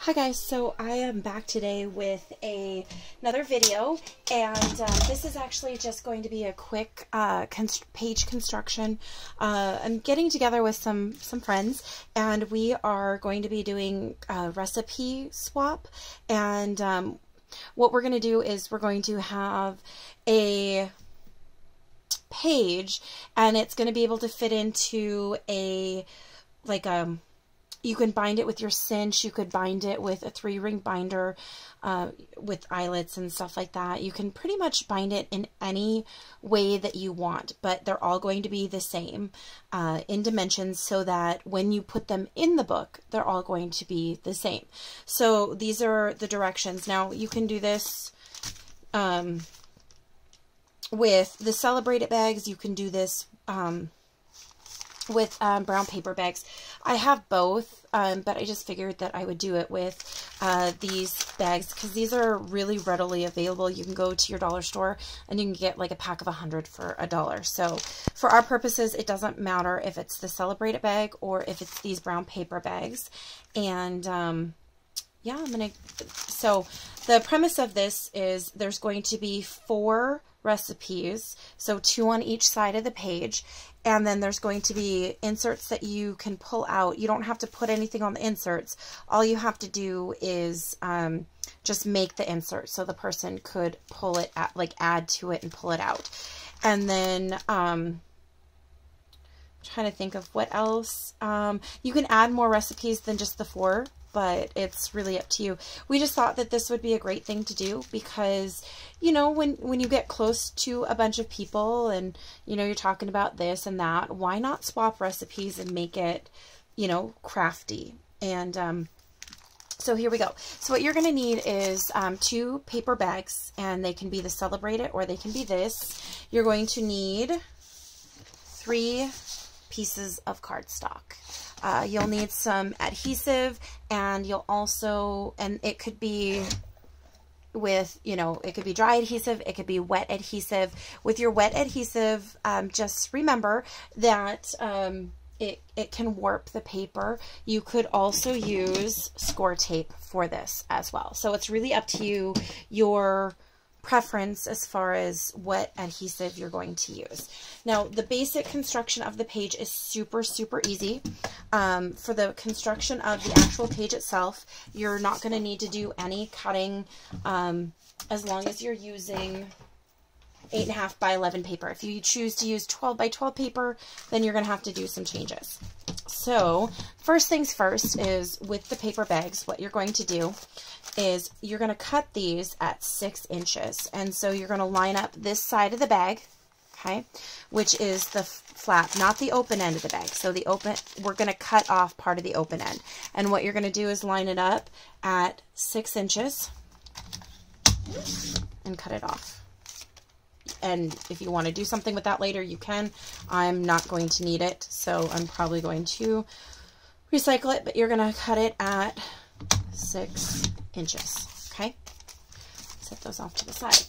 Hi guys, so I am back today with another video, and this is actually just going to be a quick page construction. I'm getting together with some friends, and we are going to be doing a recipe swap. And what we're going to do is we're going to have a page, and it's going to be able to fit into a you can bind it with your cinch. You could bind it with a 3-ring binder with eyelets and stuff like that. You can pretty much bind it in any way that you want, but they're all going to be the same in dimensions, so that when you put them in the book, they're all going to be the same. So these are the directions. Now you can do this with the Celebrate It bags. You can do this with brown paper bags. I have both, but I just figured that I would do it with these bags because these are really readily available. You can go to your dollar store and you can get like a pack of 100 for $1. So for our purposes, it doesn't matter if it's the Celebrate It bag or if it's these brown paper bags. And yeah, so the premise of this is there's going to be 4 recipes, so 2 on each side of the page, and then there's going to be inserts that you can pull out. You don't have to put anything on the inserts. All you have to do is just make the insert, so the person could pull it at, add to it and pull it out. And then I'm trying to think of what else. You can add more recipes than just the 4, but it's really up to you. We just thought that this would be a great thing to do because, you know, when you get close to a bunch of people and, you know, you're talking about this and that, why not swap recipes and make it, you know, crafty? And so here we go. So what you're going to need is 2 paper bags, and they can be the Celebrate It or they can be this. You're going to need 3 pieces of cardstock. You'll need some adhesive, and you'll also, and it could be with, you know, it could be dry adhesive, it could be wet adhesive. With your wet adhesive, just remember that it can warp the paper. You could also use score tape for this as well. So it's really up to you, your preference as far as what adhesive you're going to use. Now, the basic construction of the page is super easy. For the construction of the actual page itself, you're not going to need to do any cutting as long as you're using 8.5 by 11 paper. If you choose to use 12 by 12 paper, then you're going to have to do some changes. So first things first is with the paper bags, what you're going to do is you're going to cut these at 6 inches. And so you're going to line up this side of the bag, okay, which is the flap, not the open end of the bag. So the open, we're going to cut off part of the open end. And what you're going to do is line it up at 6 inches and cut it off. And if you want to do something with that later, you can. I'm not going to need it, so I'm probably going to recycle it, but you're going to cut it at 6 inches, okay? Set those off to the side.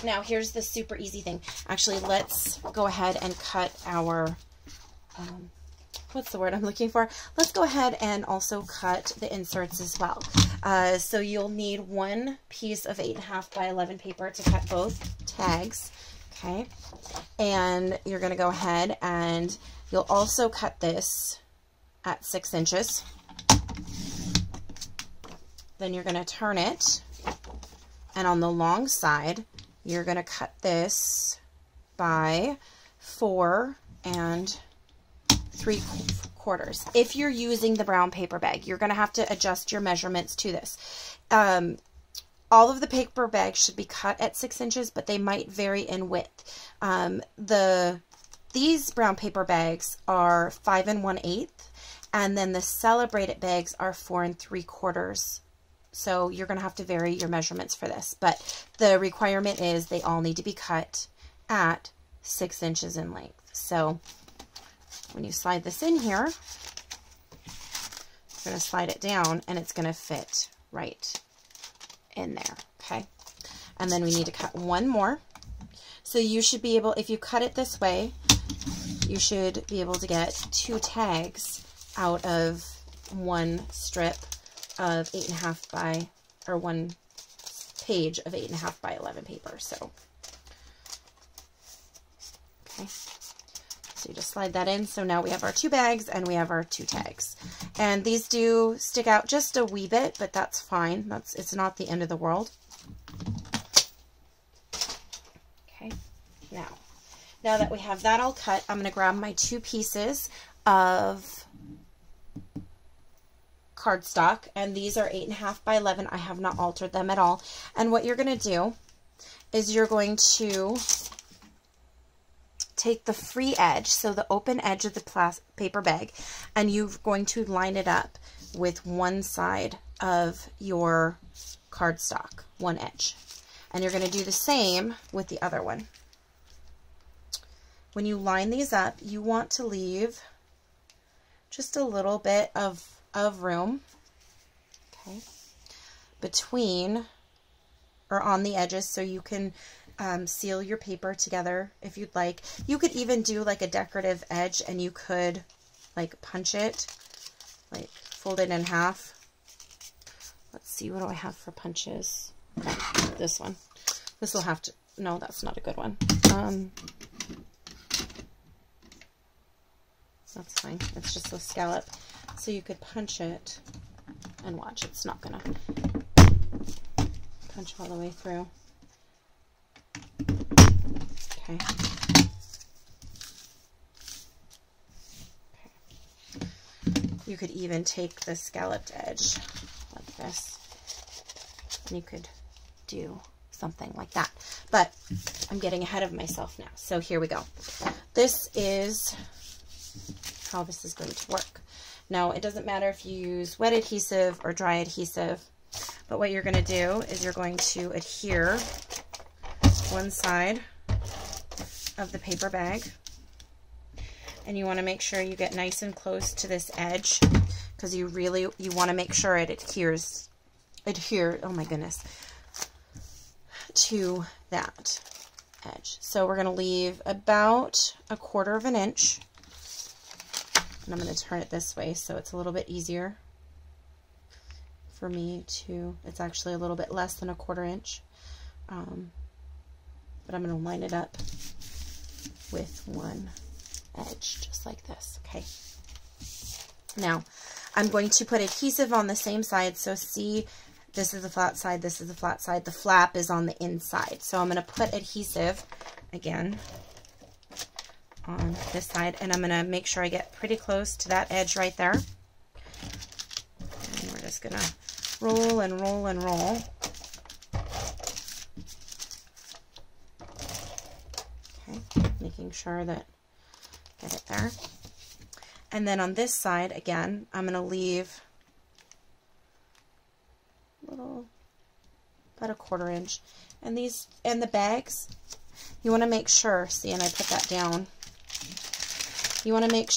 Now, here's the super easy thing. Actually, let's go ahead and cut our, what's the word I'm looking for? Let's go ahead and also cut the inserts as well. So you'll need 1 piece of 8.5 by 11 paper to cut both tags, okay? And you're going to go ahead and you'll also cut this at 6 inches. Then you're going to turn it, and on the long side, you're going to cut this by 4 3/4. If you're using the brown paper bag, you're going to have to adjust your measurements to this. All of the paper bags should be cut at 6 inches, but they might vary in width. These brown paper bags are 5 1/8, and then the Celebrate It bags are 4 3/4. So you're going to have to vary your measurements for this, but the requirement is they all need to be cut at 6 inches in length. So when you slide this in here, you're going to slide it down, and it's going to fit right in there, okay? And then we need to cut 1 more. So you should be able, if you cut it this way, you should be able to get 2 tags out of 1 strip of 8.5 by, or 1 page of 8.5 by 11 paper. So, okay. So you just slide that in. So now we have our 2 bags and we have our 2 tags. And these do stick out just a wee bit, but that's fine. It's not the end of the world. Okay. Now that we have that all cut, I'm going to grab my 2 pieces of cardstock, and these are 8.5 by 11. I have not altered them at all. And what you're going to do is you're going to take the free edge, so the open edge of the paper bag, and you're going to line it up with one side of your cardstock, one edge. And you're going to do the same with the other one. When you line these up, you want to leave just a little bit of room, okay, between or on the edges, so you can seal your paper together if you'd like. You could even do like a decorative edge, and you could like punch it, like fold it in half. Let's see, what do I have for punches? Oh, this one. This will have to, no, that's not a good one. That's fine. It's just a scallop. So you could punch it, and watch, it's not gonna punch all the way through. Okay. You could even take the scalloped edge like this, and you could do something like that. But I'm getting ahead of myself now. So here we go. This is how this is going to work. Now, it doesn't matter if you use wet adhesive or dry adhesive, but what you're going to do is you're going to adhere one side of the paper bag, and you want to make sure you get nice and close to this edge, because you want to make sure it adhere, oh my goodness, to that edge. So we're going to leave about 1/4 of an inch. And I'm going to turn it this way so it's a little bit easier for me to, it's actually a little bit less than 1/4 inch. But I'm going to line it up with one edge, just like this, okay? Now, I'm going to put adhesive on the same side, so see, this is the flat side, this is the flat side, the flap is on the inside. So I'm going to put adhesive, again, on this side, and I'm going to make sure I get pretty close to that edge right there. And we're just going to roll and roll and roll. Okay, making sure that, get it there. And then on this side, again, I'm going to leave a little, about 1/4 inch. And these, and the bags, you want to make sure, see, and I put that down, you want to make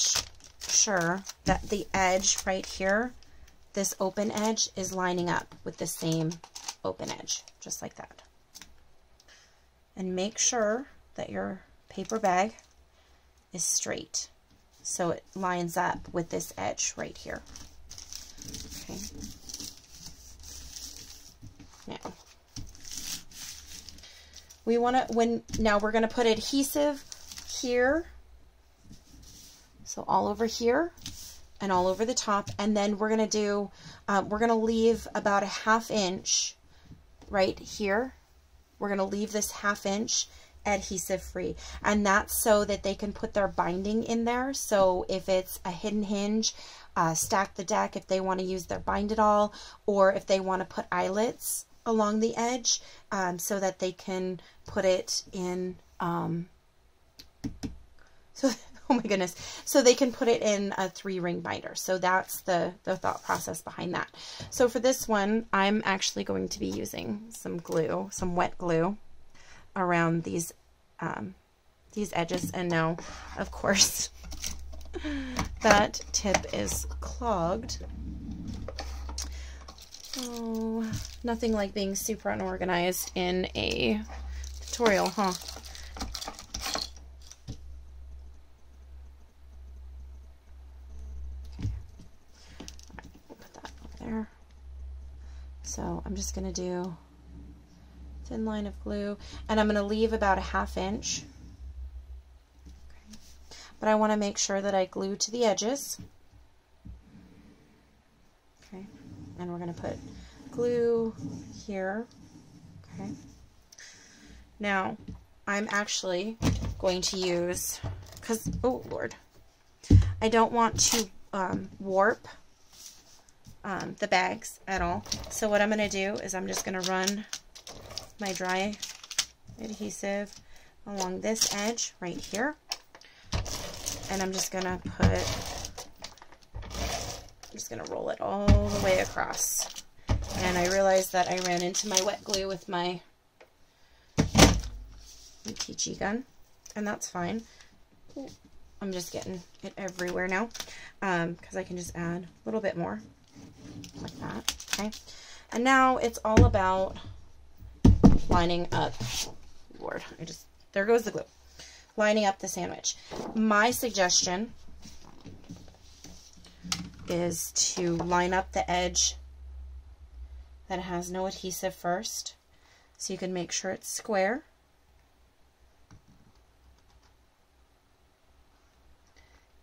sure that the edge right here, this open edge, is lining up with the same open edge, just like that. And make sure that your paper bag is straight, so it lines up with this edge right here. Okay. Now, we want to, now we're going to put adhesive here, so all over here and all over the top, and then we're going to do, we're going to leave about 1/2 inch right here. We're going to leave this 1/2 inch adhesive free, and that's so that they can put their binding in there. So if it's a hidden hinge, stack the deck if they want to use their bind it all, or if they want to put eyelets along the edge, so that they can put it in, oh my goodness, so they can put it in a 3-ring binder. So that's the thought process behind that. So for this one, I'm actually going to be using some glue, some wet glue around these edges. And now, of course, that tip is clogged. Oh, nothing like being super unorganized in a tutorial, huh? We'll put that over there. So I'm just going to do thin line of glue, and I'm going to leave about a 1/2 inch. Okay. But I want to make sure that I glue to the edges. Okay. And we're going to put glue here. Okay. Now, I'm actually going to use, because, oh Lord, I don't want to warp the bags at all. So what I'm going to do is I'm just going to run my dry adhesive along this edge right here. And I'm just going to roll it all the way across. And I realized that I ran into my wet glue with my peachy gun, and that's fine. Ooh, I'm just getting it everywhere now, because I can just add a little bit more like that. Okay, and now it's all about lining up. Lord, there goes the glue. Lining up the sandwich. My suggestion is to line up the edge that has no adhesive first, so you can make sure it's square.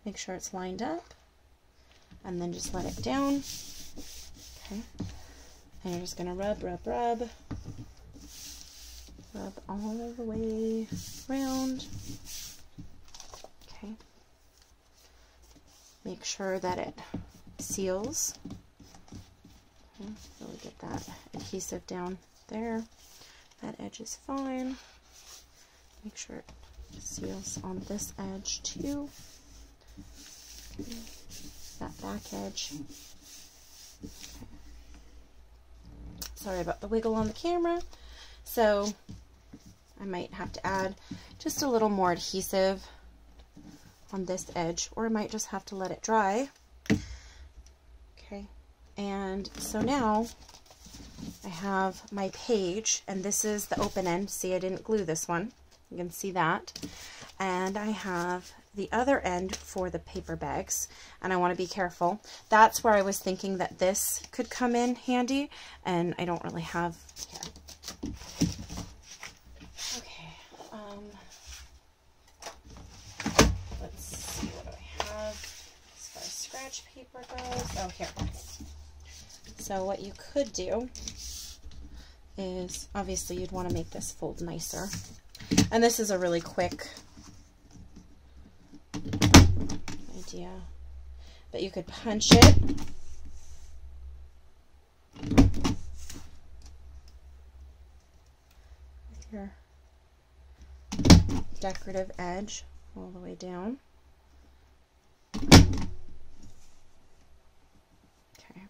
Make sure it's lined up, and then just let it down. Okay, and you're just gonna rub all the way around. Okay, make sure that it seals. Okay. Really get that adhesive down there. That edge is fine. Make sure it seals on this edge too. Okay. That back edge. Okay. Sorry about the wiggle on the camera. So I might have to add just a little more adhesive on this edge, or I might just have to let it dry. Okay, and so now I have my page, and this is the open end. See, I didn't glue this one. You can see that. And I have the other end for the paper bags, and I want to be careful. That's where I was thinking that this could come in handy, and I don't really have here. Okay, let's see, what do I have as far as scratch paper goes? Oh, here. So what you could do is, obviously you'd want to make this fold nicer. And this is a really quick idea, but you could punch it with your decorative edge all the way down. Okay.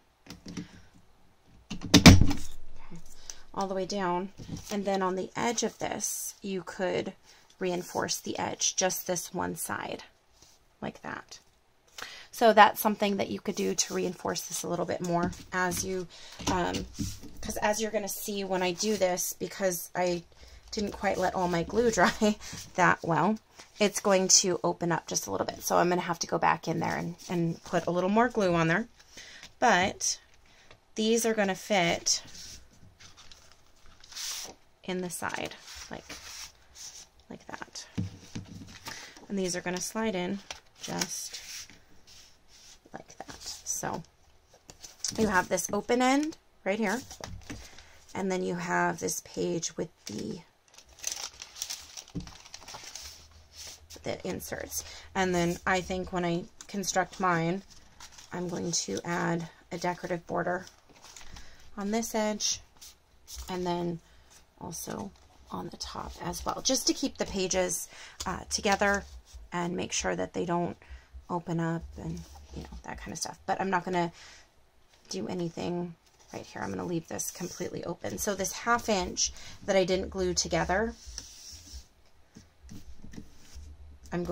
All the way down, and then on the edge of this you could reinforce the edge, just this one side, like that. So that's something that you could do to reinforce this a little bit more as you, because as you're going to see when I do this, because I didn't quite let all my glue dry that well, it's going to open up just a little bit. So I'm going to have to go back in there and put a little more glue on there. But these are going to fit in the side, like that. And these are going to slide in just like that. So you have this open end right here, and then you have this page with the inserts. And then I think when I construct mine, I'm going to add a decorative border on this edge, and then also on the top as well, just to keep the pages together and make sure that they don't open up and, you know, that kind of stuff. But I'm not going to do anything right here. I'm going to leave this completely open. So this 1/2 inch that I didn't glue together, I'm not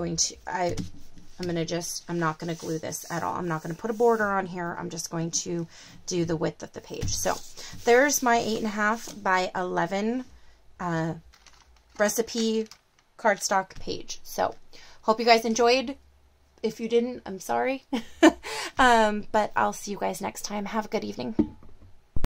going to glue this at all. I'm not going to put a border on here. I'm just going to do the width of the page. So there's my 8.5 by 11 recipe cardstock page. So hope you guys enjoyed. If you didn't, I'm sorry. But I'll see you guys next time. Have a good evening.